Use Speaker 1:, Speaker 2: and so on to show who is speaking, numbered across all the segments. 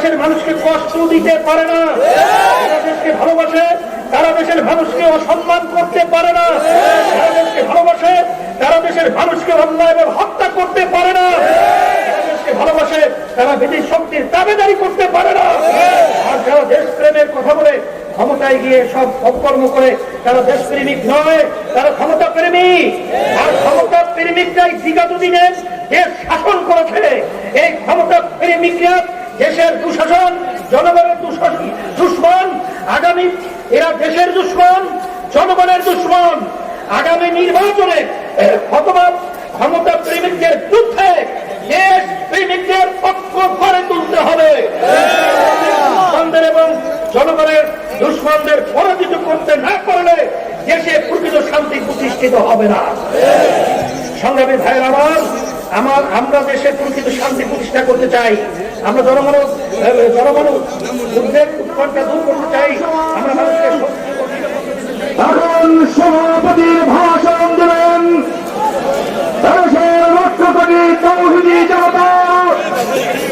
Speaker 1: দেশের মানুষকে কষ্ট দিতে পারে না, যারা দেশকে ভালোবাসে তারা দেশের মানুষকে অসম্মান করতে পারে না, যারা দেশকে ভালোবাসে তারা দেশের মানুষকে অন্যায়ভাবে হত্যা করতে পারে না, যারা দেশকে ভালোবাসে তারা বিদেশ শক্তির দাবিদারি করতে পারে না। আর যারা দেশপ্রেমের কথা বলে ক্ষমতায় গিয়ে সব অপকর্ম করে তারা দেশপ্রেমিক নয়, তারা ক্ষমতা প্রেমিক। আর ক্ষমতা প্রেমিকরাই বিগত দিনে দেশ শাসন করেছে। এই ক্ষমতা প্রেমিকরা দেশের দুঃশাসন, জনগণের দুশ্মন। আগামী এরা দেশের দুশ্মন, জনগণের দুশ্মন। আগামী নির্বাচনে ক্ষমতা প্রেমিকদের বিরুদ্ধে দেশ প্রেমিকদের পক্ষ করে তুলতে হবে এবং জনগণের দুশ্মনদের পরাজিত করতে না পারলে দেশে প্রকৃত শান্তি প্রতিষ্ঠিত হবে না। সংগ্রামী ভাইয়ের আমরা দেশে প্রকৃত শান্তি প্রতিষ্ঠা করতে চাই। আমরা জনগণের উদ্বেগ উৎকণ্ঠা দূর করতে চাই। আমরা মানুষকে
Speaker 2: এখন সভাপতির ভাষণ দেবেন দেশের লক্ষ কোটি তৌহিদি জনতা,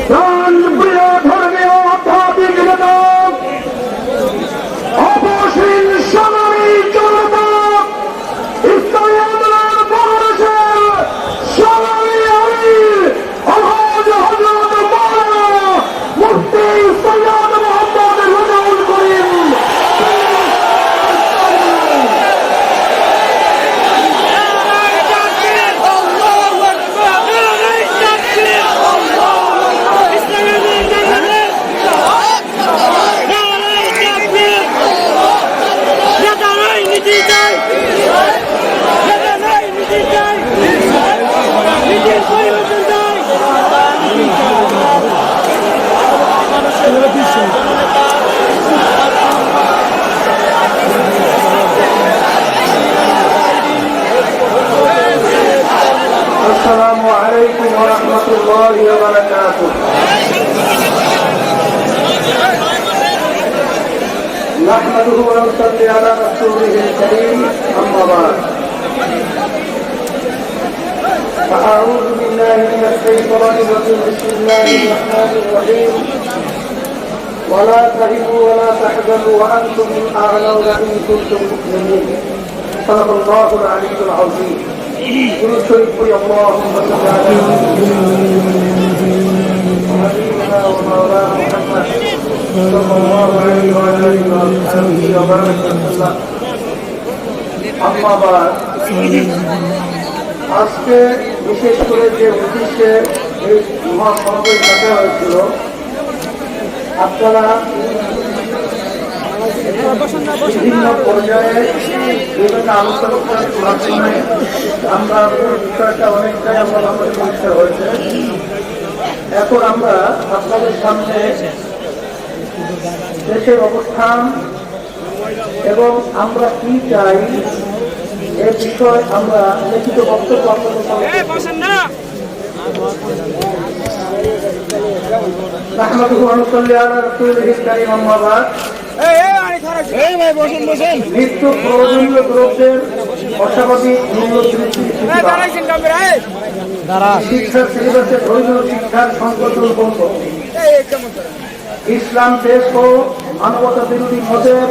Speaker 2: প্রাণপ্রিয় ধর্মীয় আধ্যাত্মিক নেতা, অপসীম সংগ্রামী জনতা, ইসলামী আন্দোলন বাংলাদেশের সংগ্রামী আমির আলহাজ হযরত মাওলানা মুফতি সৈয়দ মোহাম্মদ রেজাউল করিম। السلام عليكم ورحمة الله وبركاته. نحمده ونصلي على رسوله الكريم أما بعد فأعوذ بالله من الشيطان الرجيم بسم الله الرحمن الرحيم ولا تهنوا ولا تحزنوا وأنتم الأعلون إن كنتم مؤمنين صدق الله العلي العظيم. اللهم صل على حبيبنا ومولانا محمد صلى الله عليه وعلى اله وصحبه وبارك وسلم. أما بعد, আজকে বিশেষ করে যে উদ্দেশ্যে এই মহাসমাবেশ ডাকা হয়েছিল, আপনারা বিভিন্ন পর্যায়ে বিভিন্ন আলোচনার মাধ্যমে আমরা বিষয়টা অনেকটাই আমাদের পরিষ্কার হয়েছে। এখন আমরা আপনাদের সামনে দেশের অবস্থান এবং আমরা কি চাই এ বিষয়ে আমরা লিখিত বক্তব্য আপনাদের সামনে নাহমাদুহু ওয়া নুসাল্লি আলা রাসূলিহিল কারীম আম্মা বা'দ। নিত্য প্রয়োজনীয় দ্রব্যের অস্বাভাবিক মূল্য বৃদ্ধি, শিক্ষার সিলেবাসে ধর্মীয় শিক্ষার সংকট বন্ধ, ইসলাম দেশ ও মানবতা বিরোধী মতের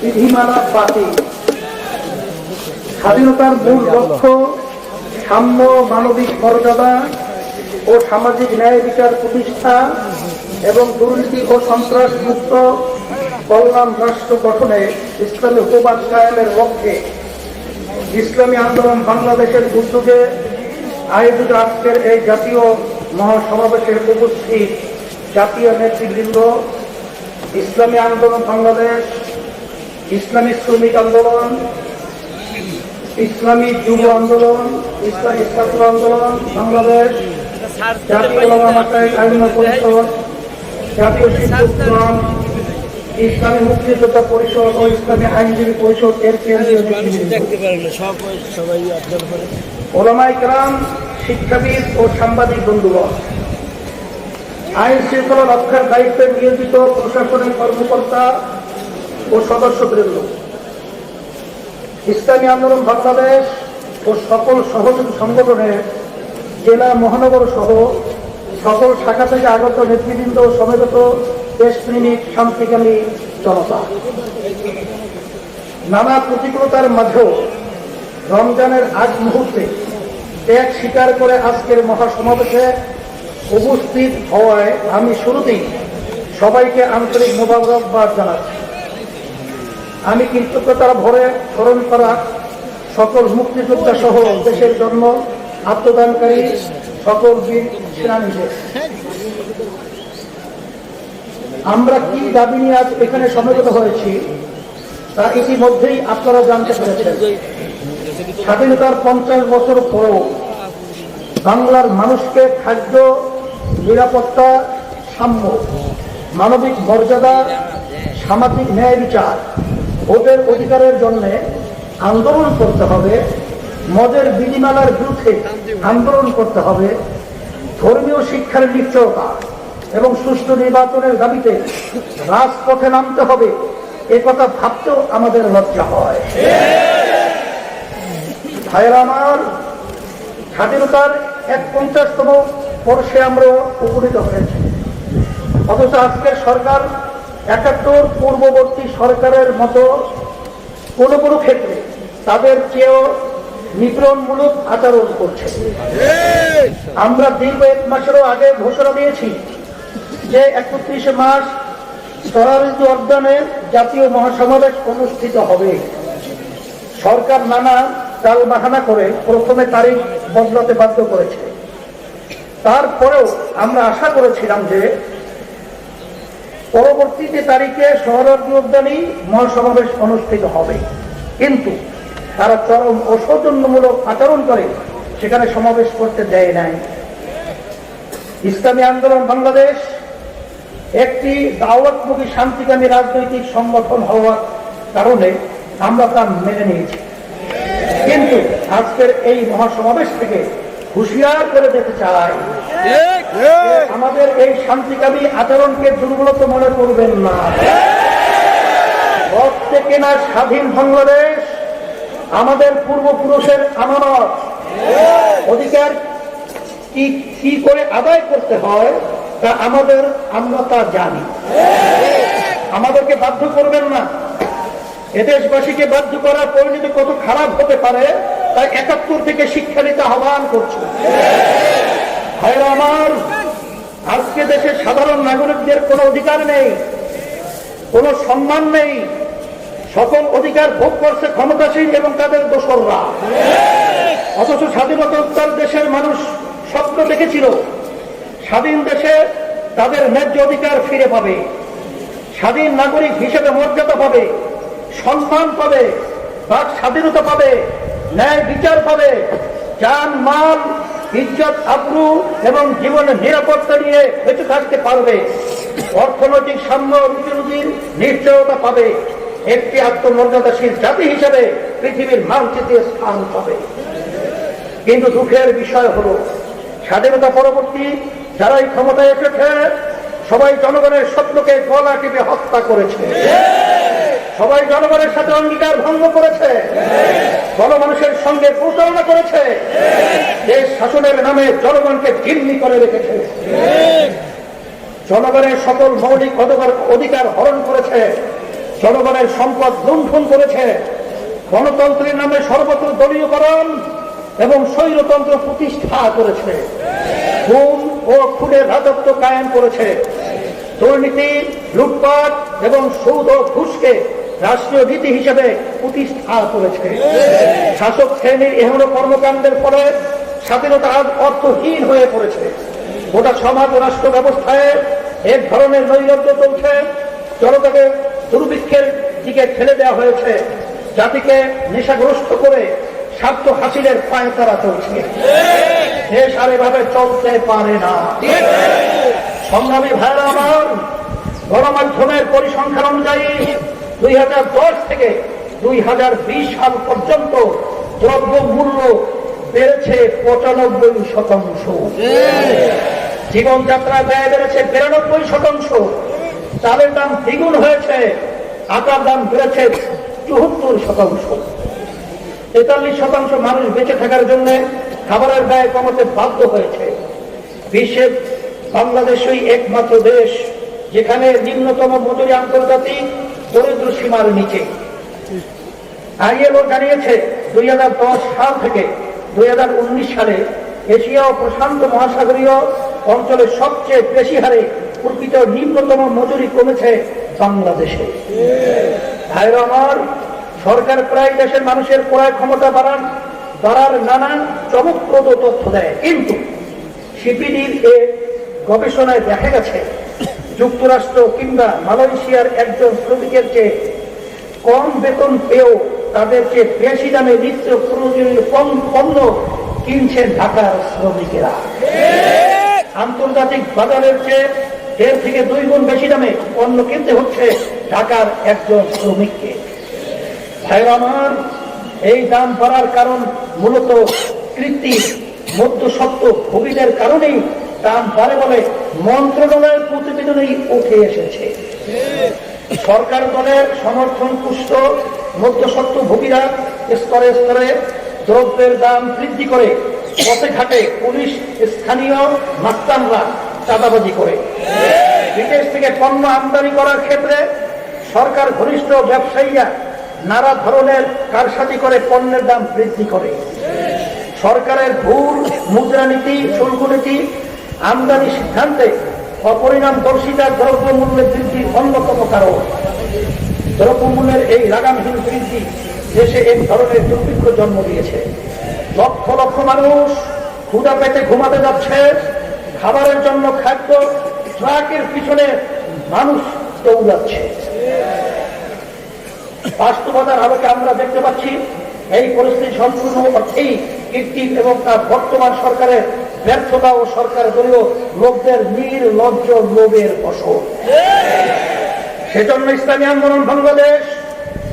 Speaker 2: বিধিমালা বাতিল, স্বাধীনতার মূল লক্ষ্য সাম্য, মানবিক মর্যাদা ও সামাজিক ন্যায় বিচার প্রতিষ্ঠা এবং দুর্নীতি ও সন্ত্রাস মুক্ত কল্যাণ রাষ্ট্র গঠনে ইসলামী হুকুমত কায়েমের লক্ষ্যে ইসলামী আন্দোলন বাংলাদেশের উদ্যোগে আয়োজিত আজকের এই জাতীয় মহাসমাবেশের উপস্থিত জাতীয় নেতৃবৃন্দ, ইসলামী আন্দোলন বাংলাদেশ, ইসলামী শ্রমিক আন্দোলন, ইসলামী যুব আন্দোলন, ইসলামী ছাত্র আন্দোলন বাংলাদেশ, জাতীয় উলামা মাসায়েখ আইন পরিষদ, জাতীয় শিক্ষক ফোরাম, ইসলামী মুক্তিযোদ্ধা পরিষদ ও ইসলামী আইনজীবী পরিষদ এর কেন্দ্রীয় ওলামায়ে কেরাম, শিক্ষাবিদ ও সাংবাদিক বন্ধুগণ, আইন শৃঙ্খলা রক্ষার দায়িত্বে নিয়োজিত প্রশাসনিক কর্মকর্তা ও সদস্যবৃন্দ, ইসলামী আন্দোলন বাংলাদেশ ও সকল সহযোগী সংগঠনের জেলা, মহানগর সহ সকল শাখা থেকে আগত নেতৃবৃন্দ সমবেত দেশপ্রেমিক শান্তিকামী জনতা, নানা প্রতিকূলতার মাঝেও রমজানের আগ মুহূর্তে ত্যাগ স্বীকার করে আজকের মহাসমাবেশে উপস্থিত হওয়ায় আমি শুরুতেই সবাইকে আন্তরিক মোবারকবাদ জানাচ্ছি। আমি কৃতজ্ঞতার ভরে স্মরণ করা সকল মুক্তিযোদ্ধা সহ দেশের জন্য আত্মদানকারী সকল বীর সেনানীদের। আমরা কি দাবি নিয়ে আজ এখানে সমবেত হয়েছি তা ইতিমধ্যেই আপনারা জানতে পেরেছেন। স্বাধীনতার 50 বছর পরও বাংলার মানুষকে খাদ্য, নিরাপত্তা, সাম্য, মানবিক মর্যাদা, সামাজিক ন্যায় বিচার, ভোটের অধিকারের জন্য আন্দোলন করতে হবে, মদের বিধিমালার বিরুদ্ধে আন্দোলন করতে হবে, ধর্মীয় শিক্ষার নিশ্চয়তা এবং সুষ্ঠু নির্বাচনের দাবিতে রাজপথে নামতে হবে, এ কথা ভাবতেও আমাদের লজ্জা হয়। ভাইয়েরা আমার, স্বাধীনতার 51তম বর্ষে আমরা উপনীত হয়েছি, অথচ আজকের সরকার 71 পূর্ববর্তী সরকারের মতো কোনো কোনো ক্ষেত্রে তাদের চেয়েও নিপীড়নমূলক আচরণ করছে। আমরা দীর্ঘ 1 মাসেরও আগে ঘোষণা দিয়েছি যে 31 মার্চ শহীদ উদ্যানে জাতীয় মহাসমাবেশ অনুষ্ঠিত হবে। সরকার নানা টালবাহানা করে প্রথমে তারিখ বদলাতে বাধ্য করেছে। তারপরেও আমরা আশা করেছিলাম যে পরবর্তীতে তারিখে শহীদ উদ্যানেই মহাসমাবেশ অনুষ্ঠিত হবে, কিন্তু তারা চরম অসৌজন্যমূলক আচরণ করে সেখানে সমাবেশ করতে দেয় নাই। ইসলামী আন্দোলন বাংলাদেশ একটি দাওয়াতমুখী শান্তিকামী রাজনৈতিক সংগঠন হওয়ার কারণে আমরা তা মেনে নিয়েছি, কিন্তু আজকের এই মহাসমাবেশ থেকে হুঁশিয়ার করে দিতে চাই, আমাদের এই শান্তিকামী আচরণকে দুর্বলত মনে করবেন না। রক্তে কেনা স্বাধীন বাংলাদেশ আমাদের পূর্বপুরুষের আমানত, অধিকার কি করে আদায় করতে হয় তা আমরা তা জানি। আমাদেরকে বাধ্য করবেন না। এদেশবাসীকে বাধ্য করার পরিণতি কত খারাপ হতে পারে তাই 71 থেকে শিক্ষা নিতে আহ্বান করছে। ভাইরা আমার, আজকে দেশের সাধারণ নাগরিকদের কোনো অধিকার নেই, কোনো সম্মান নেই। সকল অধিকার ভোগ করছে ক্ষমতাসীন এবং তাদের দোসররা। অথচ স্বাধীনতোত্তর দেশের মানুষ স্বপ্ন দেখেছিল স্বাধীন দেশে তাদের ন্যায্য অধিকার ফিরে পাবে, স্বাধীন নাগরিক হিসেবে মর্যাদা পাবে, সম্মান পাবে, বাক স্বাধীনতা পাবে, ন্যায় বিচার পাবে, জান মাল, ইজ্জত, আবরু এবং জীবনের নিরাপত্তা নিয়ে বেঁচে থাকতে পারবে, অর্থনৈতিক সাম্য, রুজির নিশ্চয়তা পাবে, একটি আত্মমর্যাদাশীল জাতি হিসেবে পৃথিবীর মানচিত্রে স্থান পাবে। কিন্তু দুঃখের বিষয় হলো স্বাধীনতা পরবর্তী যারাই ক্ষমতায় এসেছে সবাই জনগণের স্বপ্নকে গলা টিপে হত্যা করেছে, সবাই জনগণের সাথে অঙ্গীকার ভঙ্গ করেছে, গণমানুষের সঙ্গে প্রতারণা করেছে, দেশ শাসনের নামে জনগণকে জিম্মি করে রেখেছে, জনগণের সকল মৌলিক অধিকার হরণ করেছে, জনগণের সম্পদ লুণ্ঠন করেছে, গণতন্ত্রের নামে সর্বত্র দলীয়করণ এবং স্বৈরতন্ত্র প্রতিষ্ঠা করেছে, খুন ও খুনের রাজত্ব কায়েম করেছে, দুর্নীতি, লুটপাট এবং সুদ ও ঘুষকে রাষ্ট্রীয় নীতি হিসেবে প্রতিষ্ঠা করেছে। শাসক শ্রেণীর এহেন কর্মকাণ্ডের ফলে স্বাধীনতা আজ অর্থহীন হয়ে পড়েছে। গোটা সমাজ ও রাষ্ট্র ব্যবস্থায় এক ধরনের নৈরাজ্য চলছে, জনতাকে দুর্ভিক্ষের দিকে ঠেলে দেওয়া হয়েছে, জাতিকে নেশাগ্রস্ত করে স্বার্থ হাসিলের পায়তারা চলছে। দেশ আর এভাবে চলতে পারে না। সংগ্রামী ভাইরা আমার, গণমাধ্যমের পরিসংখ্যান অনুযায়ী 2010 থেকে 2020 সাল পর্যন্ত দ্রব্য মূল্য বেড়েছে 95%, জীবনযাত্রা ব্যয় বেড়েছে 92%, চালের দাম দ্বিগুণ হয়েছে, আটার দাম বেড়েছে 74%, 43% মানুষ বেঁচে থাকার জন্য খাবারের ব্যয় কমাতে বাধ্য হয়েছে। বিশ্বের
Speaker 1: বাংলাদেশই একমাত্র দেশ যেখানে নিম্নতম মজুরি আন্তর্জাতিক দরিদ্র সীমার নিচে। আইএলও জানিয়েছে 2010 সাল থেকে 2019 সালে এশিয়া ও প্রশান্ত মহাসাগরীয় অঞ্চলে সবচেয়ে বেশি হারে প্রকৃত নিম্নতম মজুরি কমেছে বাংলাদেশে। ভাইরা আমার, সরকার প্রায় দেশের মানুষের ক্রয় ক্ষমতা বাড়ার নানান চমকপ্রদ তথ্য দেয়, কিন্তু সিপিডির এ গবেষণায় দেখা গেছে যুক্তরাষ্ট্র কিংবা মালয়েশিয়ার একজন শ্রমিকের চেয়ে কম বেতন পেয়েও তাদের চেয়ে বেশি দামে নিত্য প্রয়োজনীয় পণ্য কিনছেন ঢাকার শ্রমিকেরা। আন্তর্জাতিক বাজারের চেয়ে 1.5 থেকে 2 গুণ বেশি দামে পণ্য কিনতে হচ্ছে ঢাকার একজন শ্রমিককে। ভাইরা আমার, এই দাম বাড়ার কারণ মূলত কৃত্রিম মধ্যস্বত্ব ভোগীদের কারণেই দাম বাড়ে বলে মন্ত্রণালয়ের প্রতিবেদনেই উঠে এসেছে। সরকার দলের সমর্থন পুষ্ট মধ্যস্বত্ব ভোগীরা স্তরে স্তরে দ্রব্যের দাম বৃদ্ধি করে, পথে ঘাটে পুলিশ স্থানীয় মাস্তানরা চাঁদাবাজি করে, বিদেশ থেকে পণ্য আমদানি করার ক্ষেত্রে সরকার ঘনিষ্ঠ ব্যবসায়ীরা নানা ধরনের কারসাজি করে পণ্যের দাম বৃদ্ধি করে। সরকারের ভুল মুদ্রানীতি, শুল্ক নীতি, আমদানি সিদ্ধান্তে অপরিণামদর্শিতা দ্রব্যমূল্যের বৃদ্ধির অন্যতম কারণ। দ্রব্যমূল্যের এই লাগামহীন বৃদ্ধি দেশে এক ধরনের দুর্ভিক্ষ জন্ম দিয়েছে। লক্ষ লক্ষ মানুষ ক্ষুধা পেটে ঘুমাতে যাচ্ছে, খাবারের জন্য খাদ্য ট্রাকের পিছনে মানুষ দৌড়াচ্ছে। বাস্তবতার আলোকে আমরা দেখতে পাচ্ছি এই পরিস্থিতি সম্পূর্ণ অর্থেই কৃত্রিম এবং তার বর্তমান সরকারের ব্যর্থতা ও সরকার দলীয় লোকদের নির্লজ্জ লোভের ফসল। সেজন্য ইসলামী আন্দোলন বাংলাদেশ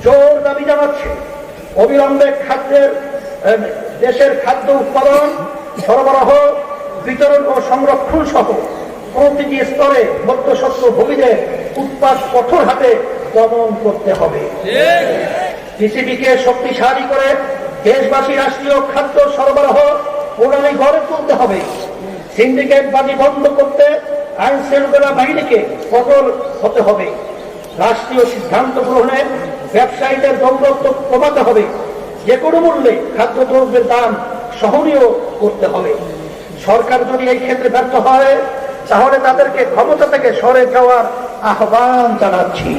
Speaker 1: জোর দাবি জানাচ্ছে অবিলম্বে দেশের খাদ্য উৎপাদন, সরবরাহ, বিতরণ ও সংরক্ষণ সহ প্রতিটি স্তরে মধ্যস্বত্ব ভোগীদের উৎপাদ কঠোর হাতে দমন করতে হবে। টিসিবিকে শক্তিশালী করে দেশবাসী রাষ্ট্রীয় খাদ্য সরবরাহ প্রণালী গড়ে তুলতে হবে। সিন্ডিকেট বাজি বন্ধ করতে আইন শৃঙ্খলা বাহিনীকে কঠোর হতে হবে। রাষ্ট্রীয় সিদ্ধান্ত গ্রহণে ব্যবসায়ীদের দৌরত্ব কমাতে হবে। যে কোনো মূল্যে খাদ্যদ্রব্যের দাম সহনীয় করতে হবে। সরকার যদি এই ক্ষেত্রে ব্যর্থ হয় তাহলে তাদেরকে ক্ষমতা থেকে সরে যাওয়ার আহ্বান জানাচ্ছি।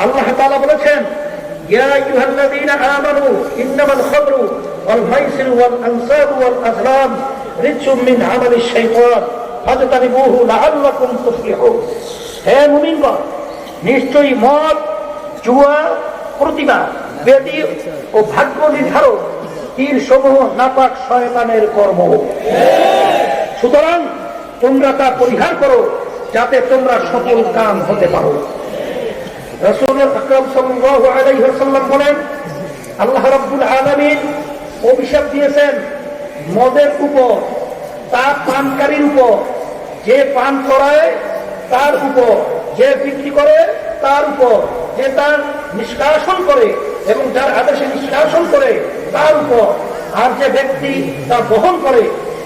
Speaker 1: আল্লাহ তাআলা বলেছেন, ইয়া আইয়ুহাল্লাযীনা আমানু ইন্নামাল খামরু ওয়াল মাইসিরু ওয়াল আনসাবু ওয়াল আজলাম রিজসুম মিন আমালিশ শাইতান ফাজতানিবুহু লাআল্লাকুম তুফলিহুন। হে মুমিনগণ, নিশ্চয়ই মদ, জুয়া, প্রতিমা, বেদী ও ভাগ্য নির্ধারক তীর সমূহ নাপাক শয়তানের কর্ম। সুতরাং তোমরা তা পরিহার করো যাতে তোমরা সফল কাম হতে পারো। রাসূল আকরাম সাল্লাল্লাহু আলাইহি ওয়াসাল্লাম বলেন, আল্লাহ রাব্বুল আলামিন অভিশাপ দিয়েছেন মদের উপর, তা পানকারীর উপর, যে পান করায় তার উপর, যে বিক্রি করে তার উপর, যে তার নিষ্কাশন করে এবং যার আদেশে নিষ্কাশন করে তার উপর, আর যে ব্যক্তি তা বহন করে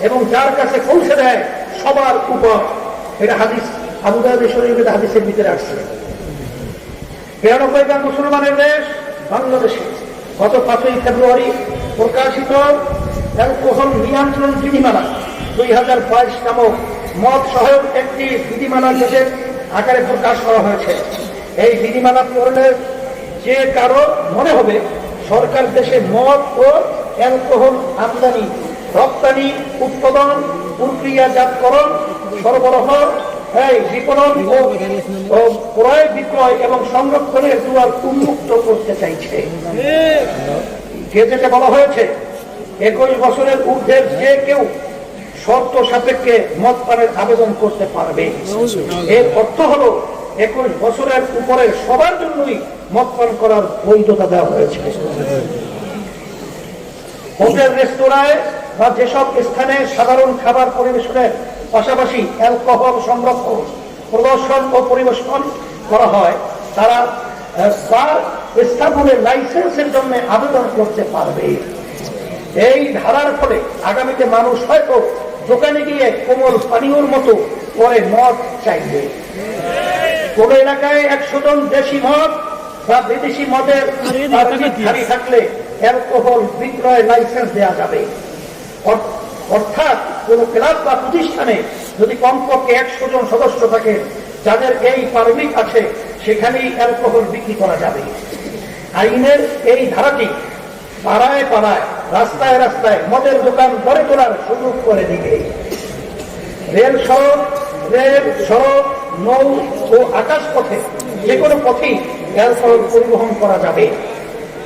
Speaker 1: এবং যার কাছে পৌঁছে দেয় সবার উপর। এটা হাদিস, আবু দাউদ শরীফের হাদিসের ভিতরে আসছে। 92 জন মুসলমানের দেশ বাংলাদেশে গত 5ই ফেব্রুয়ারি প্রকাশিত অ্যালকোহল নিয়ন্ত্রণ বিধিমালা 2022 নামক মদ সহায়ক একটি বিধিমালা দেশের আকারে প্রকাশ করা হয়েছে। এই বিধিমালা পড়লে যে কারো মনে হবে সরকার দেশে মদ ও অ্যালকোহল আমদানি, রপ্তানি, উৎপাদন, প্রক্রিয়াজাতকরণ, সরবরাহ, বিপণন ও ক্রয় বিক্রয় এবং সংরক্ষণের দুয়ার উন্মুক্ত করতে চাইছে। যেটা বলা হয়েছে 21 বছরের ঊর্ধ্বের যে কেউ শর্ত সাপেক্ষে মদ পানের আবেদন করতে পারবে। এর অর্থ হলো 21 বছরের উপরের সবার জন্যই মদ পান করার বৈধতা দেওয়া হয়েছে। হোটেল, রেস্তোরাঁয় বা যেসব স্থানে সাধারণ খাবার পরিবেশনের পাশাপাশি অ্যালকোহল সংরক্ষণ, প্রদর্শন ও পরিবেশন করা হয়, তারা স্থাপনের লাইসেন্সের জন্য আবেদন করতে পারবে। এই ধারার ফলে আগামীতে মানুষ হয়তো দোকানে গিয়ে কোমল পানীয়র মতো পরে মদ চাইবে। কোন এলাকায় 100 জন দেশি মদ বা বিদেশি মদের ধারী থাকলে অ্যালকোহল বিক্রয় লাইসেন্স দেওয়া যাবে। অর্থাৎ কোন ক্লাব বা প্রতিষ্ঠানে যদি কমপক্ষে 100 জন সদস্য থাকে যাদের এই পারমিট আছে, সেখানেই অ্যালকোহল বিক্রি করা যাবে। আইনের এই ধারাটি পাড়ায় পাড়ায়, রাস্তায় রাস্তায় মদের দোকান গড়ে তোলার সুযোগ করে দিবে। রেল সড়ক, নৌ ও আকাশ পথে যে কোনো পথেই অ্যালকোহল পরিবহন করা যাবে।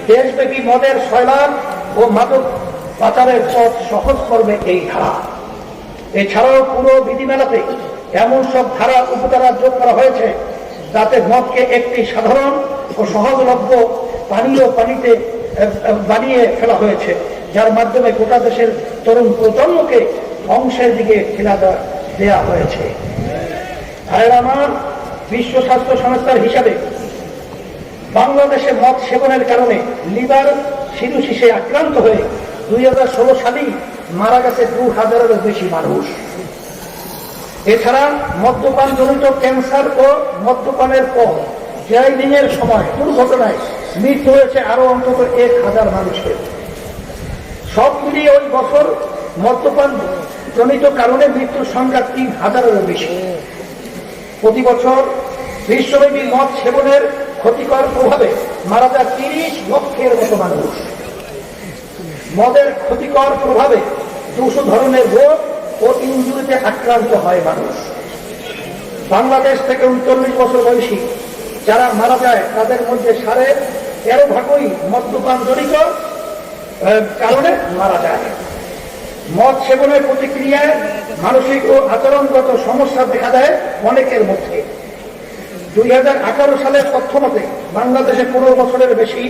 Speaker 1: দেশব্যাপী মদের সয়লাব ও মাদক পাচারের পথ সহজ করবে এই ধারা। এছাড়াও পুরো বিধিমেলাতে এমন সব ধারা উপধারা যোগ করা হয়েছে যাতে মদকে একটি সাধারণ ও সহজলভ্য পানিতে বানিয়ে ফেলা হয়েছে, যার মাধ্যমে গোটা দেশের তরুণ প্রজন্মকে ধ্বংসের দিকে ঠেলা দেওয়া হয়েছে। আমার বিশ্ব স্বাস্থ্য সংস্থার হিসাবে বাংলাদেশে মদ সেবনের কারণে লিভার সিরোসিসে আক্রান্ত হয়ে 2016 সালেই মারা গেছে 2000-এরও বেশি মানুষ। এছাড়া মদ্যপান জনিত ক্যান্সার ও মদ্যপানের পর ড্রাইভিংয়ের সময় দুর্ঘটনায় মৃত্যু হয়েছে আরো অন্তত 1000 মানুষের। সব মিলিয়ে ওই বছর মদ্যপান জনিত কারণে মৃত্যুর সংখ্যা 3000-এরও বেশি। প্রতি বছর বিশ্বব্যাপী মদ সেবনের ক্ষতিকর প্রভাবে মারা যায় 30 লক্ষের মতো মানুষ। মদের ক্ষতিকর প্রভাবে 200 ধরনের রোগ ও ইনজুরিতে আক্রান্ত হয় মানুষ। বাংলাদেশ থেকে 39 বছর বয়সী যারা মারা যায় তাদের মধ্যে 13.5% মদ্যপান জনিত কারণে মারা যায়। মদ সেবনের প্রতিক্রিয়ায় মানসিক ও আচরণগত সমস্যা দেখা দেয় অনেকের মধ্যে। 2018 সালের তথ্য মতে বাংলাদেশে 15 বছরের বেশি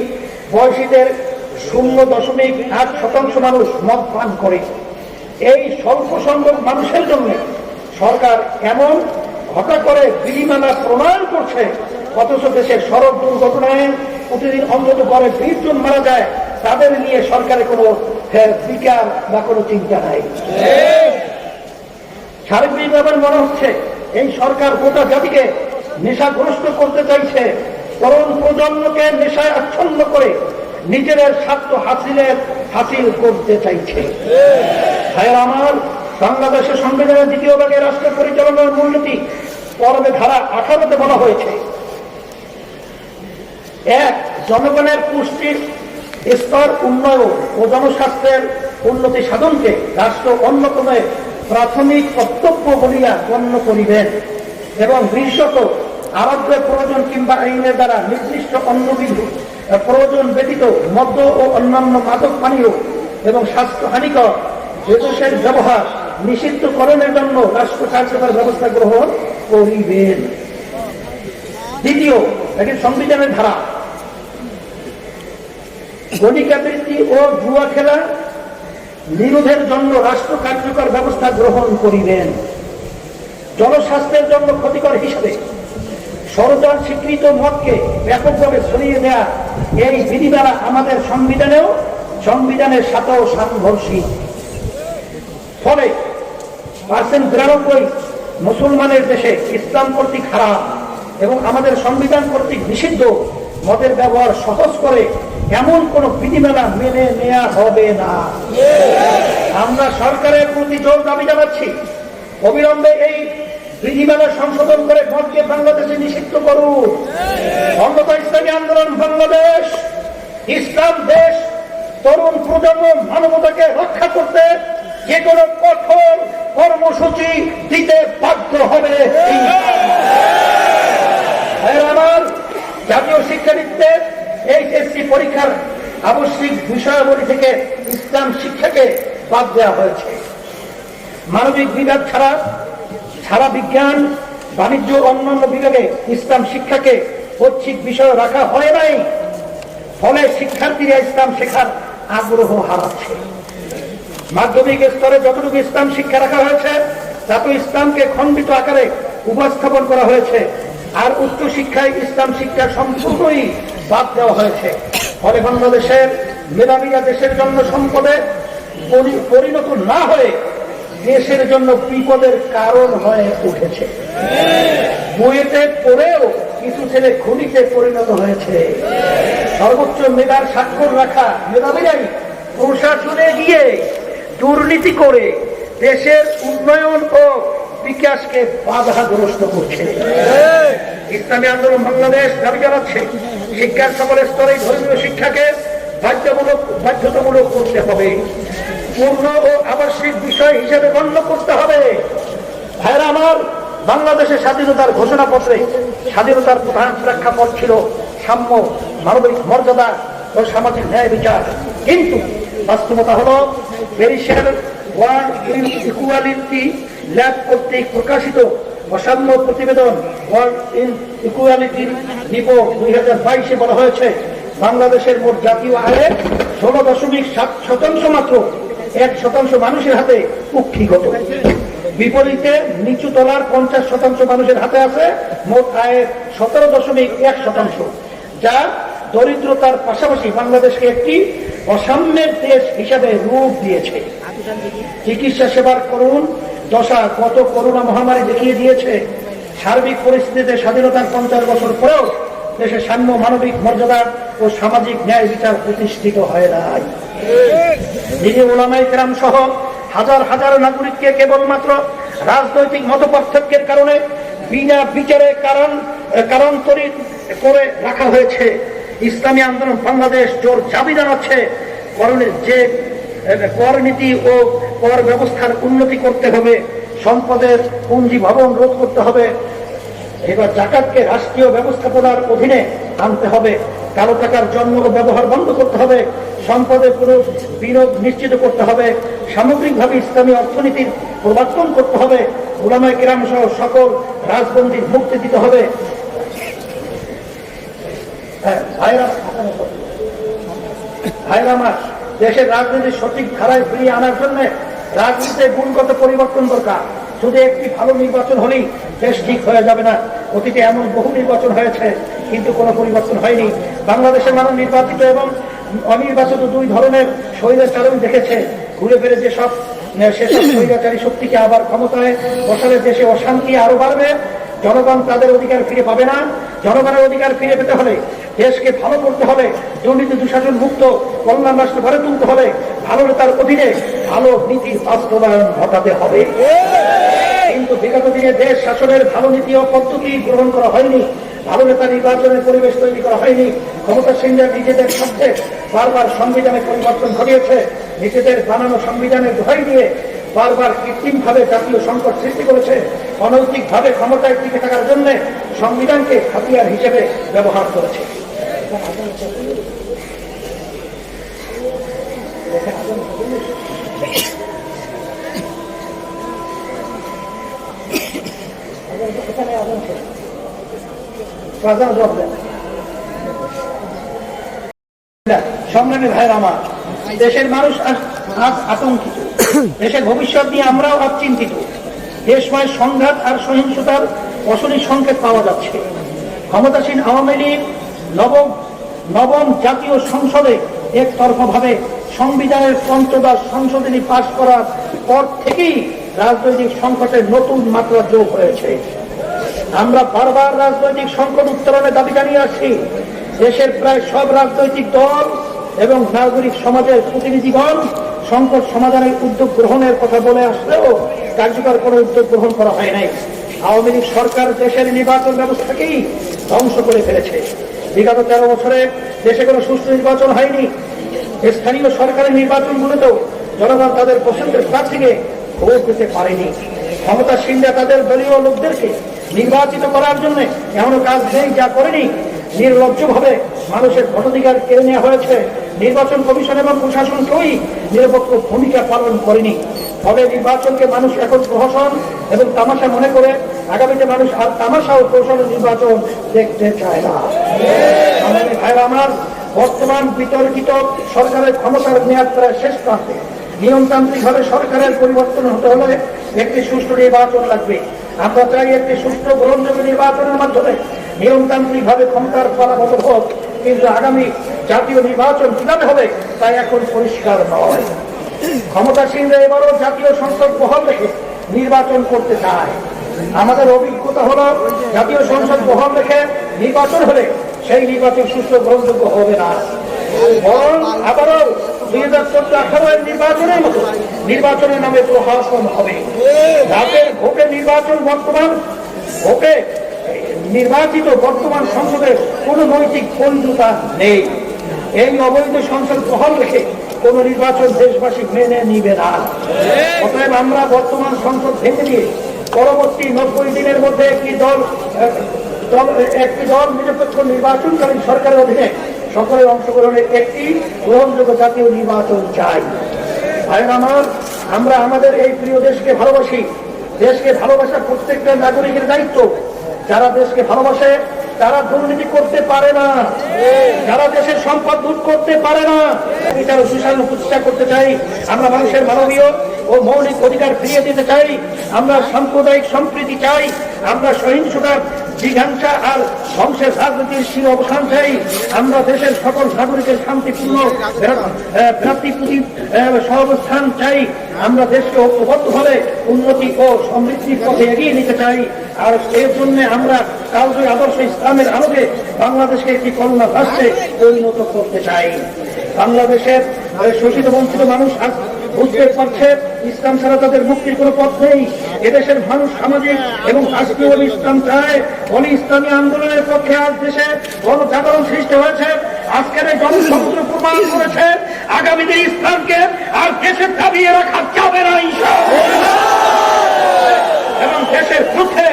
Speaker 1: বয়সীদের 0.8% মানুষ মদ পান করে। এই স্বল্প সংখ্যক মানুষের জন্য সরকার এমন ঘটা করে বিধিমালা প্রণয়ন করছে, অথচ দেশের সড়ক দুর্ঘটনায় প্রতিদিন অন্তত করে 20 জন মারা যায়। তাদের নিয়ে সরকারের কোনো বিচার বা কোনো চিন্তা নাই। সার্বিকভাবে মনে হচ্ছে এই সরকার গোটা জাতিকে নেশাগ্রস্ত করতে চাইছে, তরুণ প্রজন্মকে নেশায় আচ্ছন্ন করে নিজেদের স্বার্থ হাসিল করতে চাইছে। আমার বাংলাদেশের সংবিধানের 2য় ভাগে রাষ্ট্র পরিচালনার মূলনীতি পর্বে ধারা 18-তে বলা হয়েছে, 1. জনগণের পুষ্টির স্তর উন্নয়ন ও জনস্বাস্থ্যের উন্নতি সাধনকে রাষ্ট্র অন্যতম প্রাথমিক কর্তব্য বলিয়া গণ্য করিবেন এবং বিশেষত আরোগ্য প্রয়োজন কিংবা আইনের দ্বারা নির্দিষ্ট অন্যবিধ প্রয়োজন ব্যতীত মদ্য ও অন্যান্য মাদক পানীয় এবং স্বাস্থ্যহানিকর বিদেশের ব্যবহার নিষিদ্ধকরণের জন্য রাষ্ট্র কার্যকর ব্যবস্থা গ্রহণ করিবেন। 2. এটি সংবিধানের ধারা, গণিকাবৃত্তি ও জুয়া খেলা নিরোধের জন্য রাষ্ট্র কার্যকর ব্যবস্থা গ্রহণ করিবেন। জনস্বাস্থ্যের জন্য ক্ষতিকর হিসেবে সরকার স্বীকৃত মদকে ব্যাপকভাবে ছড়িয়ে দেয়া এই বিধিমালা আমাদের সংবিধানের সাথেও সাংঘর্ষিক। ফলে 93% মুসলমানের দেশে ইসলাম কর্তৃক হারাম এবং আমাদের সংবিধান কর্তৃক নিষিদ্ধ মদের ব্যবহার সহজ করে এমন কোন বিধিমালা মেনে নেওয়া হবে না। আমরা সরকারের প্রতি জোর দাবি জানাচ্ছি, অবিলম্বে এই বিধিমালা সংশোধন করে মদকে বাংলাদেশে নিষিদ্ধ করুন। অন্যথা ইসলামী আন্দোলন বাংলাদেশ, ইসলাম দেশ, তরুণ প্রজন্ম মানবতাকে রক্ষা করতে যে কোনো কঠোর কর্মসূচি দিতে বাধ্য হবে। আমার জাতীয় শিক্ষানীতিতে এইচএসসি পরীক্ষার আবশ্যিক বিষয়াবলী থেকে ইসলাম শিক্ষাকে বাদ দেওয়া হয়েছে। মানবিক বিভাগ ছাড়া বিজ্ঞান, বাণিজ্য অন্যান্য বিভাগে ইসলাম শিক্ষাকে ঐচ্ছিক বিষয় রাখা হয় নাই। ফলে শিক্ষার্থীরা ইসলাম শেখার আগ্রহ হারাচ্ছে। মাধ্যমিক স্তরে যতটুকু ইসলাম শিক্ষা রাখা হয়েছে তাতে ইসলামকে খণ্ডিত আকারে উপস্থাপন করা হয়েছে, আর উচ্চ শিক্ষায় ইসলাম শিক্ষা সম্পূর্ণই বাদ দেওয়া হয়েছে। ফলে বাংলাদেশের মেধাবীরা দেশের জন্য সম্পদে পরিণত না হয়ে দেশের জন্য বিপদের কারণ হয়ে উঠেছে। বুয়েটে পড়েও কিছু ছেলে খুনিতে পরিণত হয়েছে। সর্বোচ্চ মেধার স্বাক্ষর রাখা মেধাবীরাই প্রশাসনে গিয়ে দুর্নীতি করে দেশের উন্নয়ন ও বিকাশকে বাধাগ্রস্ত করছে। ইসলামী আন্দোলন বাংলাদেশ দাবি জানাচ্ছে শিক্ষার সকল স্তরে ধর্মীয় শিক্ষাকে বাধ্যতামূলক করতে হবে, পূর্ণ ও আবশ্যিক বিষয় হিসেবে গণ্য করতে হবে। ভাইরা আমার, বাংলাদেশের স্বাধীনতার ঘোষণাপত্রে স্বাধীনতার প্রধান প্রেক্ষাপট ছিল সাম্য, মানবিক মর্যাদা ও সামাজিক ন্যায় বিচার। কিন্তু বাস্তবতা হলো প্যারিসের ওয়ার্ল্ড ইকুয়ালিটি ল্যাব কর্তৃক প্রকাশিত অসাম্য প্রতিবেদন ওয়ার্ল্ড ইকুয়ালিটি রিপোর্ট 2022-এ বলা হয়েছে বাংলাদেশের মোট জাতীয় আয়ের 16.7% মাত্র 1% মানুষের হাতে কুক্ষিগত। বিপরীতে নিচু তলার 50% মানুষের হাতে আছে মোট আয়ের 17.1%, যা দরিদ্রতার পাশাপাশি বাংলাদেশকে একটি অসাম্যের দেশ হিসাবে রূপ দিয়েছে। চিকিৎসা সেবার করুণ দশা গত করোনা মহামারী দেখিয়ে দিয়েছে। সার্বিক পরিস্থিতিতে স্বাধীনতার 50 বছর পরেও দেশে সাম্য, মানবিক মর্যাদা ও সামাজিক ন্যায় বিচার প্রতিষ্ঠিত হয় নাই। দিনী ওলামায়ে কেরাম সহ হাজার হাজার নাগরিককে কেবলমাত্র রাজনৈতিক মতপার্থক্যের কারণে বিনা বিচারে কারণান্তরিত করে রাখা হয়েছে। ইসলামী আন্দোলন বাংলাদেশ জোর দাবি জানাচ্ছে যে কর নীতি ও কর ব্যবস্থার উন্নতি করতে হবে, সম্পদের পুঞ্জি ভবন রোধ করতে হবে, এবার জাকাতকে রাষ্ট্রীয় ব্যবস্থাপনার অধীনে আনতে হবে, কালো টাকার জন্ম ও ব্যবহার বন্ধ করতে হবে, সম্পদের পুরো বিনিয়োগ নিশ্চিত করতে হবে, সামগ্রিকভাবে ইসলামী অর্থনীতির প্রবর্তন করতে হবে, উলামায়ে কেরাম সহ সকল রাজবন্দীর মুক্তি দিতে হবে। ভাইরা আমার, দেশের রাজনীতির সঠিক ধারায় ফিরিয়ে আনার জন্য রাজনীতিতে গুণগত পরিবর্তন দরকার। শুধু একটি ভালো নির্বাচন হলেই দেশ ঠিক হয়ে যাবে না। অতীতে এমন বহু নির্বাচন হয়েছে কিন্তু কোনো পরিবর্তন হয়নি। বাংলাদেশের মানুষ নির্বাচিত এবং অনির্বাচিত দুই ধরনের স্বৈরাচারণ দেখেছে। ঘুরে ফিরে সেসব স্বৈরাচারী শক্তিকে আবার ক্ষমতায় বসালে দেশে অশান্তি আরো বাড়বে। জনগণ তাদের অধিকার ফিরে পাবে না। জনগণের অধিকার ফিরে পেতে হলে দেশকে ভালো করতে হবে, দুর্নীতি দুঃশাসন মুক্ত কল্যাণ রাষ্ট্র গড়ে তুলতে হবে, ভালো নেতার অধীনে ভালো নীতির বাস্তবায়ন ঘটাতে হবে। কিন্তু বিগত দিনে দেশ শাসনের ভালো নীতি ও পদ্ধতি গ্রহণ করা হয়নি, ভালো নেতা নির্বাচনের পরিবেশ তৈরি করা হয়নি। ক্ষমতাসীনরা নিজেদের স্বার্থে বারবার সংবিধানে পরিবর্তন ঘটিয়েছে, নিজেদের বানানো সংবিধানের দোহাই দিয়ে বারবার কৃত্রিমভাবে জাতীয় সংকট সৃষ্টি করেছে। অনৈতিকভাবে ক্ষমতায় টিকে থাকার জন্য সংবিধানকে হাতিয়ার হিসেবে ব্যবহার করেছে। সংগ্রামী ভাইরা আমার, দেশের মানুষ আজ আতঙ্কিত, দেশের ভবিষ্যৎ নিয়ে আমরাও আজ চিন্তিত। দেশময় সংঘাত আর সহিংসতার অশনি সংকেত পাওয়া যাচ্ছে। ক্ষমতাসীন আওয়ামী লীগ নবম জাতীয় সংসদে একতরফাভাবে সংবিধানের পঞ্চদশ সংশোধনী পাশ করার পর থেকেই রাজনৈতিক সংকটের নতুন মাত্রা যোগ হয়েছে। আমরা বারবার রাজনৈতিক সংকট উত্তরণের দাবি জানিয়ে আসছি। দেশের প্রায় সব রাজনৈতিক দল এবং নাগরিক সমাজের প্রতিনিধিগণ সংকট সমাধানের উদ্যোগ গ্রহণের কথা বলে আসলেও কার্যকর কোনো উদ্যোগ গ্রহণ করা হয় নাই। আওয়ামী লীগ সরকার দেশের নির্বাচন ব্যবস্থাকেই ধ্বংস করে ফেলেছে। বিগত 13 বছরে দেশে কোনো সুষ্ঠু নির্বাচন হয়নি। স্থানীয় সরকারের নির্বাচনগুলোতেও জনগণ তাদের পছন্দের প্রার্থীকে ভোট দিতে পারেনি। ক্ষমতাসীনরা তাদের দলীয় লোকদেরকে নির্বাচিত করার জন্য এমন কাজ নেই যা করেনি। নির্লজ্জভাবে মানুষের ভোটাধিকার কেড়ে নেওয়া হয়েছে। নির্বাচন কমিশন এবং প্রশাসনকেই নিরপেক্ষ ভূমিকা পালন করেনি। ফলে নির্বাচনকে মানুষ এখন প্রহসন এবং তামাশা মনে করে আগামীতে মানুষ আর তামাশা ও প্রহসনের নির্বাচন দেখতে চায় না। ভাইরা আমার, বর্তমান বিতর্কিত সরকারের ক্ষমতার মেয়াদ প্রায় শেষ প্রান্তে। নিয়মতান্ত্রিকভাবে সরকারের পরিবর্তন হতে হলে একটি সুষ্ঠু নির্বাচন লাগবে। আমরা চাই একটি সুষ্ঠু গ্রহণযোগ্য নির্বাচনের মাধ্যমে নিয়মতান্ত্রিকভাবে ক্ষমতার ফলাফল হোক, কিন্তু আগামী জাতীয় নির্বাচন কিভাবে হবে তা এখন পরিষ্কার নয়। ক্ষমতাসীনরা এবারও জাতীয় সংসদ বহাল রেখে নির্বাচন করতে চায়। আমাদের অভিজ্ঞতা হলো জাতীয় সংসদ বহাল রেখে নির্বাচন হলে সেই নির্বাচন সুষ্ঠু গ্রহণযোগ্য হবে না, বরং আবারও 2014-18 নির্বাচনের মতো নির্বাচনের নামে প্রহসন হবে। রাতের ভোটে নির্বাচন বর্তমান ভোটে নির্বাচিত বর্তমান সংসদের কোন নৈতিক বৈধতা নেই। এই অবৈধ সংসদ বহাল রেখে কোন নির্বাচন দেশবাসী মেনে নিবে না। অতএব আমরা বর্তমান সংসদ ভেঙে দিয়ে পরবর্তী 90 দিনের মধ্যে একটি দল নিরপেক্ষ নির্বাচনকালীন সরকারের অধীনে সকলের অংশগ্রহণের একটি গ্রহণযোগ্য জাতীয় নির্বাচন চাই। আমরা আমাদের এই প্রিয় দেশকে ভালোবাসি। দেশকে ভালোবাসা প্রত্যেকটা নাগরিকের দায়িত্ব। যারা দেশকে ভালোবাসে তারা দুর্নীতি করতে পারে না, যারা দেশের সম্পদ লুট করতে পারে না। বিচার ও সুশাসন প্রতিষ্ঠা করতে চাই। আমরা মানুষের মানবীয় ও মৌলিক অধিকার ফিরিয়ে দিতে চাই। আমরা সাম্প্রদায়িক সম্প্রীতি চাই। আমরা সহিংসতার জিঘাংসা আর ধ্বংসের রাজনীতির শির অবসান চাই। আমরা দেশের সকল নাগরিকের শান্তিপূর্ণ ভ্রাতৃপ্রতিম সহাবস্থান চাই। আমরা দেশকে ঐক্যবদ্ধভাবে উন্নতি ও সমৃদ্ধির পথে এগিয়ে নিতে চাই। আর এর জন্য আমরা কালজয়ী আদর্শ ইসলামের আলোকে বাংলাদেশকে একটি কল্যাণ রাষ্ট্রে পরিণত করতে চাই। বাংলাদেশের শোষিত বঞ্চিত মানুষ আজ বুঝতে পারছে ইসলাম ছাড়া তাদের মুক্তির কোনো পথ নেই। এদেশের মানুষ সামাজিক এবং রাষ্ট্রীয় ইসলাম চায়। অলি ইসলামী আন্দোলনের পক্ষে আজ দেশে গণজাগরণ সৃষ্টি হয়েছে। আজকের এই জনসমুদ্র প্রমাণ করেছে আগামীতে ইসলামকে আর দেশের দাবিয়ে রাখা যাবে না এবং দেশের পক্ষে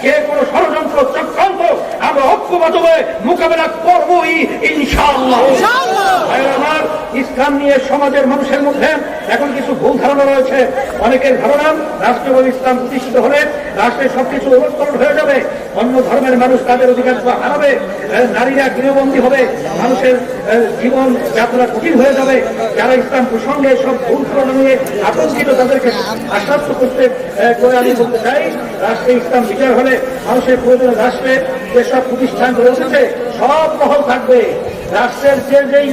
Speaker 1: যে কোনো ষড়যন্ত্র চক্রান্ত আমরা ঐক্যবদ্ধভাবে মোকাবেলা করবই ইনশাআল্লাহ। আমার ইসলাম নিয়ে সমাজের মানুষের মধ্যে এখন কিছু ভুল ধারণা রয়েছে। অনেকের ধারণা রাষ্ট্রীয় ইসলাম প্রতিষ্ঠিত হলে রাষ্ট্রের সবকিছু ওলটপালট হয়ে যাবে, অন্য ধর্মের মানুষ তাদের অধিকার হারাবে, নারীরা গৃহবন্দী হবে, মানুষের জীবন যাত্রা কঠিন হয়ে যাবে। যারা ইসলাম প্রসঙ্গে সব ভুল ধারণা নিয়ে আতঙ্কিত তাদেরকে আশ্বস্ত করতে করে আমি বলতে চাই, রাষ্ট্রে ইসলাম বিচার হলে মানুষের প্রয়োজন রাষ্ট্রে যেসব প্রতিষ্ঠান গড়ে উঠেছে সব বহাল থাকবে। রাষ্ট্রের যেই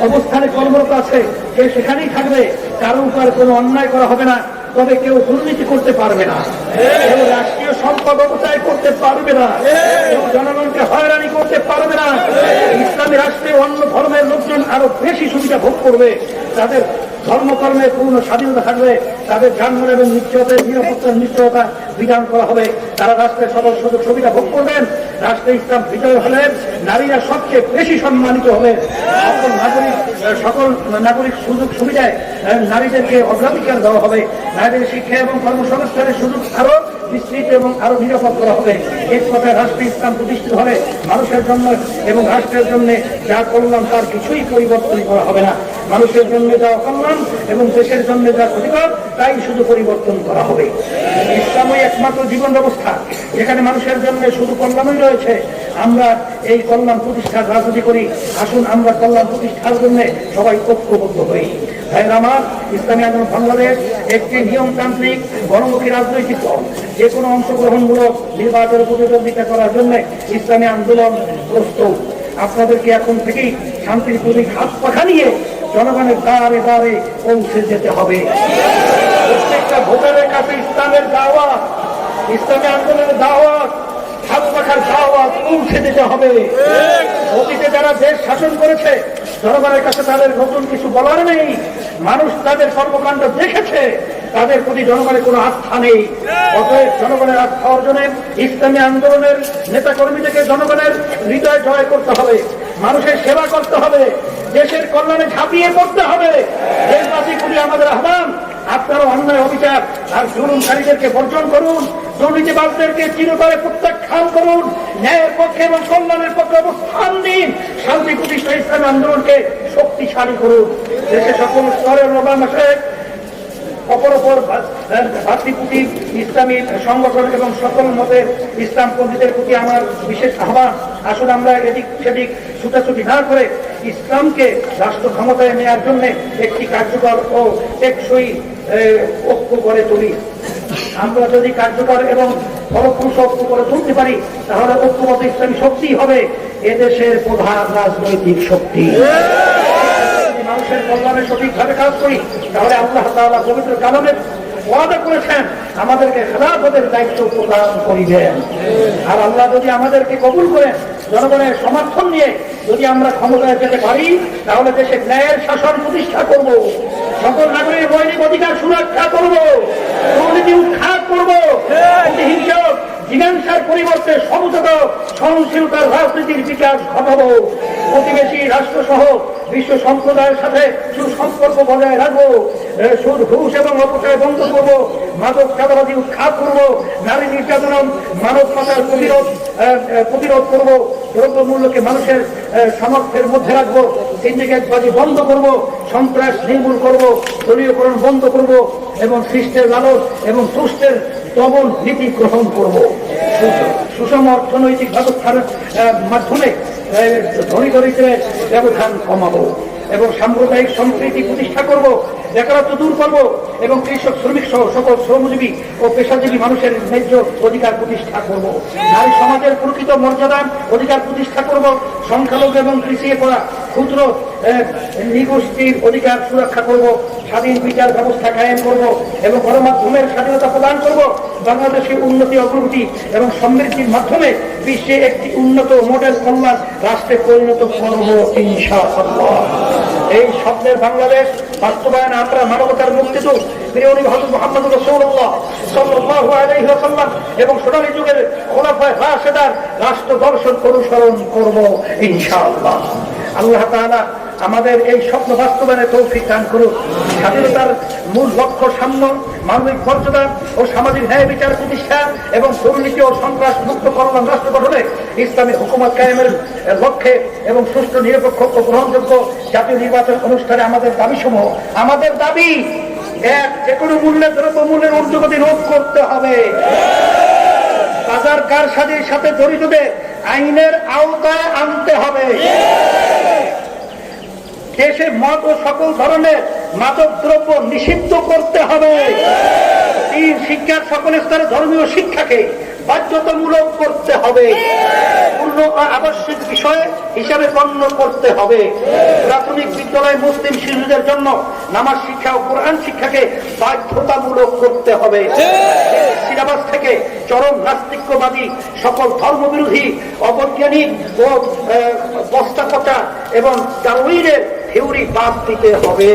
Speaker 1: অবস্থানে কর্মরত আছে সে সেখানেই থাকবে। কারো উপর কোনো অন্যায় করা হবে না, তবে কেউ দুর্নীতি করতে পারবে না, কেউ রাষ্ট্রীয় সম্পদ অপচয় করতে পারবে না, কেউ জনগণকে হয়রানি করতে পারবে না। ইসলামী রাষ্ট্রে অন্য ধর্মের লোকজন আরো বেশি সুবিধা ভোগ করবে। তাদের ধর্মকর্মের পূর্ণ স্বাধীনতা থাকবে, তাদের যানবাহন এবং নিরাপত্তার নিশ্চয়তা বিধান করা হবে। তারা রাষ্ট্রের সকল সুযোগ সুবিধা ভোগ করবেন। রাষ্ট্রে ইসলাম বিজয় হলে নারীরা সবচেয়ে বেশি সম্মানিত হবে। সকল নাগরিক সুযোগ সুবিধায় নারীদেরকে অগ্রাধিকার দেওয়া হবে। নারীদের শিক্ষা এবং কর্মসংস্থানের সুযোগ আরো বিস্তৃত এবং আরো নিরাপদ করা হবে। এক কথায় রাষ্ট্রে ইসলাম প্রতিষ্ঠিত হলে মানুষের জন্য এবং রাষ্ট্রের জন্য যা কল্যাণ তার কিছুই পরিবর্তন করা হবে না। মানুষের জন্য যা অকল্যাণ এবং দেশের জন্য যা ক্ষতিকর তাই শুধু পরিবর্তন করা হবে। ইসলামই একমাত্র জীবন ব্যবস্থা যেখানে মানুষের জন্য শুধু কল্যাণই রয়েছে। আমরা এই কল্যাণ প্রতিষ্ঠার রাজনীতি করি। আসুন আমরা কল্যাণ প্রতিষ্ঠার জন্য সবাই ঐক্যবদ্ধ হই। ভাইয়ের আমার, ইসলামী আন্দোলন বাংলাদেশ একটি নিয়মতান্ত্রিক গণমুখী রাজনৈতিক দল। যে কোনো অংশগ্রহণমূলক নির্বাচনে প্রতিদ্বন্দ্বিতা করার জন্য ইসলামী আন্দোলন প্রস্তুত। আপনাদেরকে এখন থেকেই শান্তির প্রতীক হাত পাখা নিয়ে জনগণের দ্বারে দ্বারে পৌঁছে যেতে হবে। প্রত্যেকটা ভোটারের কাছে ইসলামের দাওয়াত, ইসলামী আন্দোলনের দাওয়াত, হাত পাখার দাওয়াত পৌঁছে দিতে হবে। অতীতে যারা দেশ শাসন করেছে জনগণের কাছে তাদের নতুন কিছু বলার নেই। মানুষ তাদের কর্মকাণ্ড দেখেছে, তাদের প্রতি জনগণের কোনো আস্থা নেই। অতএব জনগণের আস্থা অর্জনে ইসলামী আন্দোলনের নেতা কর্মীদেরকে জনগণের হৃদয় জয় করতে হবে, মানুষের সেবা করতে হবে, দেশের কল্যাণে ঝাঁপিয়ে পড়তে হবে। দেশবাসী করি আমাদের আহ্বান, আপনারা অন্যায় অবিচার আর জুলুমকারীদেরকে বর্জন করুন, দুর্নীতিবাজদেরকে চিরতরে প্রত্যাখ্যান করুন, ন্যায়ের পক্ষে এবং কল্যাণের পক্ষে অবস্থান দিন, শান্তি প্রতিষ্ঠা ইসলামী আন্দোলনকে শক্তিশালী করুন। দেশের সকল স্তরের মানুষের অপর ভাতৃপ্রতি ইসলামী সংগঠন এবং সকল মতের ইসলামপন্থীদের প্রতি আমার বিশেষ আহ্বান, আসলে আমরা এদিক সেদিক ছুটাছুটি না করে ইসলামকে রাষ্ট্র ক্ষমতায় নেওয়ার জন্য একটি কার্যকর ও টেকসই ঐক্য গড়ে তুলি। আমরা যদি কার্যকর এবং ফলপ্রসূ ঐক্য করে তুলতে পারি তাহলে ঐক্যবদ্ধ ইসলামী শক্তি হবে এদেশের প্রধান রাজনৈতিক শক্তি। মানুষের কল্যাণে সঠিকভাবে কাজ করি, তাহলে আল্লাহ তাআলা পবিত্র কালামে ওয়াদা করেছেন আমাদেরকে খেলাফতের দায়িত্ব প্রদান করিবেন। আর আল্লাহ যদি আমাদেরকে কবুল করেন, জনগণের সমর্থন নিয়ে যদি আমরা ক্ষমতায় যেতে পারি, তাহলে দেশে ন্যায়ের শাসন প্রতিষ্ঠা করব, সকল নাগরিকের মৌলিক অধিকার সুরক্ষা করব, দুর্নীতি উৎখাত করব, প্রতিহিংসা জিজ্ঞাসার পরিবর্তে সমঝোতা সহনশীলতার রাজনীতির বিকাশ ঘটাবো, প্রতিবেশী রাষ্ট্র সহ বিশ্ব সম্প্রদায়ের সাথে সুসম্পর্ক বজায় রাখবো, সুদ ঘুষ এবং অপচয় বন্ধ করবো, মাদক চাঁদাবাজি উৎখাত করবো, নারী নির্যাতন মানব পাচার প্রতিরোধ করবো, দ্রব্যমূল্যকে মানুষের সামর্থ্যের মধ্যে রাখবো, সিন্ডিকেটবাজি বন্ধ করবো, সন্ত্রাস নির্মূল করবো, দলীয়করণ বন্ধ করবো এবং সৃষ্টের লালন এবং সুষ্ঠের প্রবল নীতি গ্রহণ করব, সুষম অর্থনৈতিক ব্যবস্থার মাধ্যমে ধনী দরিদ্রের ব্যবধান কমাবো এবং সাম্প্রদায়িক সম্প্রীতি প্রতিষ্ঠা করব, বেকারত্ব দূর করব এবং কৃষক শ্রমিক সহ সকল শ্রমজীবী ও পেশাজীবী মানুষের ন্যায্য অধিকার প্রতিষ্ঠা করব, নারী সমাজের প্রকৃত মর্যাদা অধিকার প্রতিষ্ঠা করব, সংখ্যালঘু এবং পিছিয়ে পড়া ক্ষুদ্র নৃগোষ্ঠীর অধিকার সুরক্ষা করব, স্বাধীন বিচার ব্যবস্থা কায়েম করব এবং গণমাধ্যমের স্বাধীনতা প্রদান করব, বাংলাদেশের উন্নতি অগ্রগতি এবং সমৃদ্ধির মাধ্যমে বিশ্বে একটি উন্নত মডেল কল্যাণ রাষ্ট্রে পরিণত করব ইনশাআল্লাহ। এই স্বপ্নের বাংলাদেশ বাস্তবায়ন আমরা মানবতার মুক্তিদূত প্রিয় নবী হযরত মুহাম্মদ রাসূলুল্লাহ সাল্লাল্লাহু আলাইহি ওয়াসাল্লাম এবং সোনালী যুগের খোলাফায়ে রাশেদার রাষ্ট্র দর্শন অনুসরণ করব ইনশাআল্লাহ। আল্লাহ তাআলা আমাদের এই স্বপ্ন বাস্তবায়নের তৌফিক দান করুন। স্বাধীনতার মূল লক্ষ্য সাম্য, মানবিক মর্যাদা ও সামাজিক ন্যায় বিচার প্রতিষ্ঠা এবং দুর্নীতি ও সন্ত্রাস মুক্ত কল্যাণ রাষ্ট্র গঠনে ইসলামী হুকুমত কায়েমের লক্ষ্যে এবং সুষ্ঠু নিরপেক্ষ ও গ্রহণযোগ্য জাতীয় নির্বাচন অনুষ্ঠানে আমাদের দাবিসমূহ, আমাদের দাবি এক, যে কোনো মূল্যে দ্রব্যমূল্যের ঊর্ধ্বগতি রোধ করতে হবে, বাজার কারসাজির সাথে জড়িতদের আইনের আওতায় আনতে হবে, দেশে মদ ও সকল ধরনের মাদক দ্রব্য নিষিদ্ধ করতে হবে, শিক্ষার সকল স্তরে ধর্মীয় শিক্ষাকে বাধ্যতামূলক করতে হবে, পূর্ণ আবশ্যিক বিষয় হিসাবে গণ্য করতে হবে, প্রাথমিক বিদ্যালয় মুসলিম শিশুদের জন্য নামাজ শিক্ষা ও কোরআন শিক্ষাকে বাধ্যতামূলক করতে হবে, সিলেবাস থেকে চরম নাস্তিক্যবাদী সকল ধর্মবিরোধী অবৈজ্ঞানিক ও বস্তা পচা এবং ডারউইনের থিওরি বাদ দিতে হবে,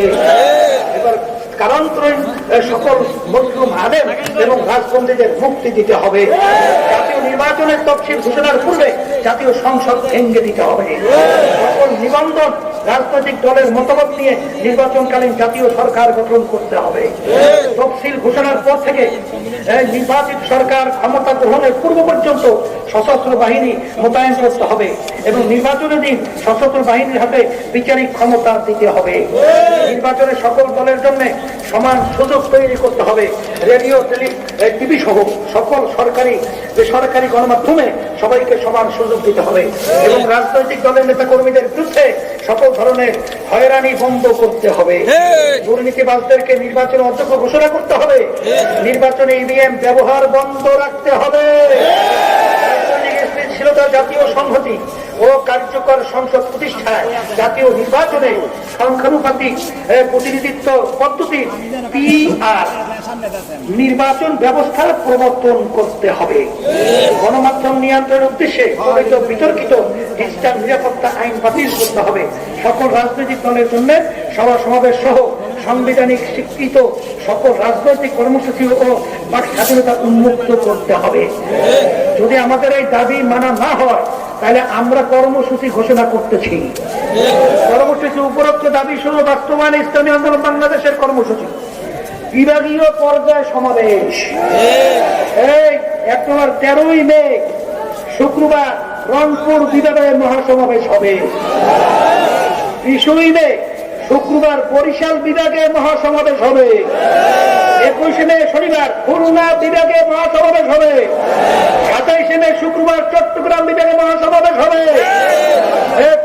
Speaker 1: এবার কারণত্রয়ী সকল মুসলিম আলেম এবং রাজবন্দীদের মুক্তি দিতে হবে, জাতীয় নির্বাচনের তফসিল ঘোষণার পূর্বে জাতীয় সংসদ ভেঙে দিতে হবে, সকল নিবন্ধন রাজনৈতিক দলের মতামত নিয়ে নির্বাচনকালীন জাতীয় সরকার গঠন করতে হবে, তফসিল ঘোষণার পর থেকে নির্বাচিত সরকার ক্ষমতা গ্রহণের পূর্ব পর্যন্ত সশস্ত্র বাহিনী মোতায়েন করতে হবে এবং নির্বাচনের দিন সশস্ত্র বাহিনীর হাতে বিচারিক ক্ষমতা দিতে হবে, নির্বাচনের সকল দলের জন্য সমান সুযোগ তৈরি করতে হবে, রেডিও টিভি সহ সকল সরকারি বেসরকারি গণমাধ্যমে সবাইকে সমান সুযোগ দিতে হবে এবং রাজনৈতিক দলের নেতা কর্মীদের বিরুদ্ধে সকল ধরনের হয়রানি বন্ধ করতে হবে, দুর্নীতিবাজদেরকে নির্বাচনে অযোগ্য ঘোষণা করতে হবে, নির্বাচনে ইভিএম ব্যবহার বন্ধ রাখতে হবে, স্থিতিশীলতা জাতীয় সংহতি ও কার্যকর সংসদ প্রতিষ্ঠায় জাতীয় নির্বাচনে সংখ্যানুপাতিক প্রতিনিধিত্ব পদ্ধতি পিআর নির্বাচন ব্যবস্থার প্রবর্তন করতে হবে, গণমাধ্যম নিয়ন্ত্রণের উদ্দেশ্যে বিতর্কিত ডিজিটাল নিরাপত্তা আইন বাতিল করতে হবে, সকল রাজনৈতিক দলের জন্য সভা সমাবেশ সহ সাংবিধানিক স্বীকৃত সকল রাজনৈতিক কর্মসূচি ও বাক স্বাধীনতা উন্মুক্ত করতে হবে। যদি আমাদের এই দাবি মানা না হয় তাহলে আমরা কর্মসূচি ঘোষণা করতেছি, কর্মসূচি উপরোক্ত দাবি সহ বাস্তবায়নে ইসলামী আন্দোলন বাংলাদেশের কর্মসূচি বিভাগীয় পর্যায়ে সমাবেশ, এই 13ই মে শুক্রবার রংপুর বিভাগে মহাসমাবেশ হবে, 20 মে শুক্রবার বরিশাল বিভাগে মহাসমাবেশ হবে, 21 মে শনিবার খুলনা বিভাগে মহাসমাবেশ হবে, 27 মে শুক্রবার চট্টগ্রাম বিভাগে মহাসমাবেশ হবে,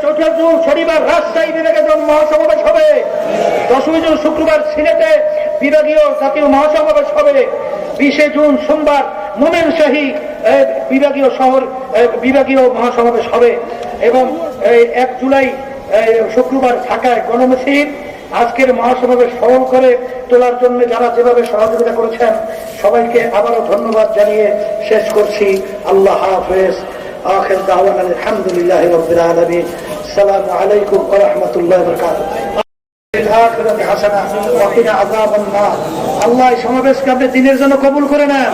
Speaker 1: 4 জুন শনিবার রাজশাহী বিভাগে মহাসমাবেশ হবে, 10 জুন শুক্রবার সিলেটে বিভাগীয় জাতীয় মহাসমাবেশ হবে, 20 জুন সোমবার ময়মনসিংহ বিভাগীয় শহর বিভাগীয় মহাসমাবেশ হবে এবং 1 জুলাই শুক্রবার ঢাকায় গণমিছিল আজকের মহাসমাবেশ সফল করে তোলার জন্য যারা যেভাবে সহযোগিতা করেছেন সবাইকে আবারও ধন্যবাদ জানিয়ে শেষ করছি। আল্লাহ হাফেজ। আখির দাওয়ানা আলহামদুলিল্লাহি রাব্বিল আলামিন। আসসালামু আলাইকুম ওয়া রাহমাতুল্লাহি ওয়া বারাকাতুহু। আল্লাহ এই সমাবেশকে আপনি দিনের জন্য কবুল করে নেন।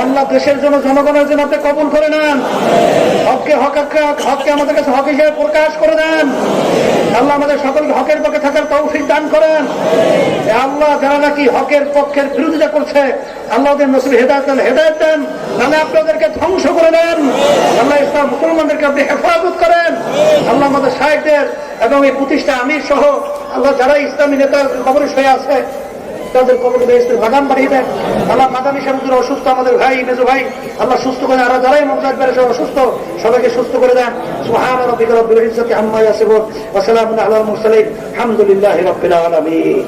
Speaker 1: আল্লাহ দেশের জন্য, জনগণের জন্য আপনি কবুল করে নেন। হককে আমাদের কাছে হক হিসেবে প্রকাশ করে দেন। আল্লাহ আমাদের সকলকে হকের পক্ষে থাকার তৌফিক দান করেন। আল্লাহ যারা নাকি হকের পক্ষের বিরোধিতা করছে আল্লাহ ওদের নসিবে হেদায়েত দেন, নাহলে আপনি ওদেরকে ধ্বংস করে দেন। আল্লাহ ইসলাম মুসলমানদেরকে আপনি হেফাজত করেন। আল্লাহ আমাদের শায়েখদের এবং এই প্রতিষ্ঠা আমির সহ আল্লাহ যারা ইসলামী নেতা কবরে শুয়ে আছে তাদের কবরে বেহেশতের বাগান বাড়িয়ে দেন। আল্লাহ মাদানী সাহেবদের অসুস্থ আমাদের ভাই মেজো ভাই আল্লাহ সুস্থ করে, আর যারাই মমতাজ বেড়ে অসুস্থ সবাইকে সুস্থ করে দেন। সুবহান রাব্বিকা রাব্বিল ইজ্জাতি আম্মা ইয়াসিফুন ওয়া সালামুন আলাল মুরসালিন আলহামদুলিল্লাহি রাব্বিল আলামিন।